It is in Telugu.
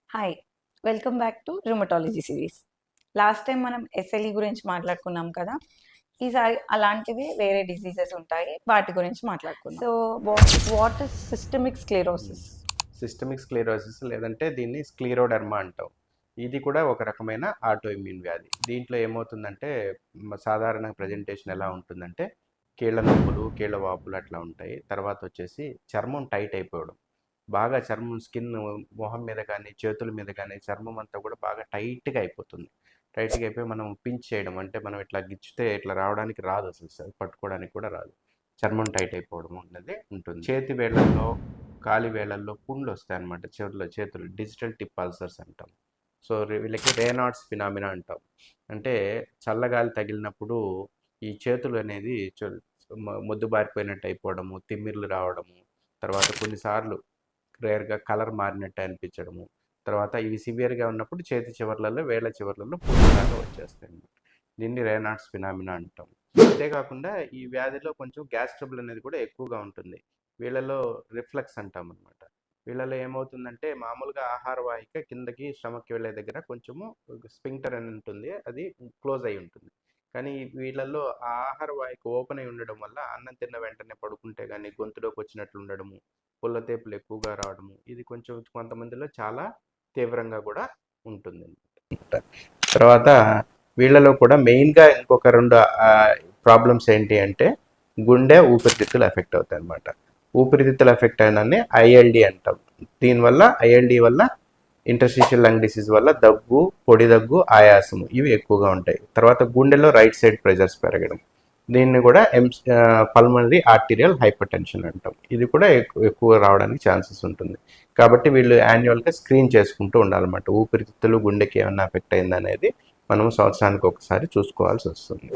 Hi! Welcome back to rheumatology series. Last time మనం ఎస్ఎల్ఈ గురించి మాట్లాడుకున్నాం కదా! ఈసారి అలాంటివే వేరే డిసీజెస్ ఉంటాయి. వాటి గురించి మాట్లాడుకుందాం. So, what is systemic sclerosis? Systemic sclerosis లేదంటే దీన్ని స్క్లీరోడెర్మా అంటాం. ఇది కూడా ఒక రకమైన ఆటో ఇమ్యూన్ వ్యాధి. దీంట్లో ఏమవుతుందంటే సాధారణ ప్రజెంటేషన్ ఎలా ఉంటుందంటే కీళ్ళ నొప్పులు, కీళ్ళ వాపులు అట్లా ఉంటాయి. తర్వాత వచ్చేసి చర్మం టైట్ అయిపోవడం. బాగా చర్మం స్కిన్ మొహం మీద కానీ, చేతుల మీద కానీ చర్మం అంతా కూడా బాగా టైట్‌గా అయిపోతుంది. టైట్‌గా అయిపోయి మనం పించ్ చేయడం అంటే మనం ఇట్లా గిచ్చితే ఇట్లా రావడానికి రాదు అసలు పట్టుకోవడానికి కూడా రాదు. చర్మం టైట్ అయిపోవడం అన్నది ఉంటుంది. చేతి వేళ్ళల్లో కాలి వేళల్లో పుండ్లు వస్తాయన్నమాట చేతులు డిజిటల్ టిప్ అల్సర్స్ అంటాం. సో వీళ్ళకి రేనాడ్స్ ఫినామినా అంటాం. అంటే చల్లగాలి తగిలినప్పుడు ఈ చేతులు అనేది మొద్దుబారిపోయినట్టు అయిపోవడము, తిమ్మిర్లు రావడము, తర్వాత కొన్నిసార్లు రేర్గా కలర్ మారినట్టు అనిపించడము, తర్వాత ఇవి సివియర్గా ఉన్నప్పుడు చేతి చివర్లలో వేళ్ళ చివర్లలో పుండ్లాగా వచ్చేస్తాయి అన్నమాట. దీన్ని రేనాడ్స్ ఫినామినా అంటాం. అంతేకాకుండా ఈ వ్యాధిలో కొంచెం గ్యాస్ ట్రబుల్ అనేది కూడా ఎక్కువగా ఉంటుంది. వీళ్ళలో రిఫ్లక్స్ అంటాం అనమాట. వీళ్ళలో ఏమవుతుందంటే మామూలుగా ఆహార వాహిక కిందకి స్టమక్కి వెళ్ళే దగ్గర కొంచెము స్పింక్టర్ అని ఉంటుంది, అది క్లోజ్ అయి ఉంటుంది. కానీ వీళ్ళల్లో ఆ ఆహార వాహిక ఓపెన్ అయి ఉండడం వల్ల అన్నం తిన్న వెంటనే పడుకుంటే కానీ గొంతులోకి వచ్చినట్లు ఉండడము, పుల్లతేపులు ఎక్కువగా రావడము, ఇది కొంచెం కొంతమందిలో చాలా తీవ్రంగా కూడా ఉంటుంది. తర్వాత వీళ్ళలో కూడా మెయిన్గా ఇంకొక రెండు ప్రాబ్లమ్స్ ఏంటి అంటే గుండె ఊపిరితిత్తులు ఎఫెక్ట్ అవుతాయి అన్నమాట. ఊపిరితిత్తులు ఎఫెక్ట్ అయినని ఐఎల్డి అంటాం. దీనివల్ల ఐఎల్డి వల్ల ఇంటర్స్టిషియల్ లంగ్ డిసీజ్ వల్ల దగ్గు, పొడి దగ్గు, ఆయాసము ఇవి ఎక్కువగా ఉంటాయి. తర్వాత గుండెలో రైట్ సైడ్ ప్రెజర్స్ పెరగడం, దీన్ని కూడా పల్మనరీ ఆర్టీరియల్ హైపర్ టెన్షన్ అంటాం. ఇది కూడా ఎక్కువ రావడానికి ఛాన్సెస్ ఉంటుంది. కాబట్టి వీళ్ళు యాన్యువల్గా స్క్రీన్ చేసుకుంటూ ఉండాలన్నమాట. ఊపిరితిత్తులు గుండెకి ఏమన్నా ఎఫెక్ట్ అయిందనేది మనం సంవత్సరానికి ఒకసారి చూసుకోవాల్సి వస్తుంది.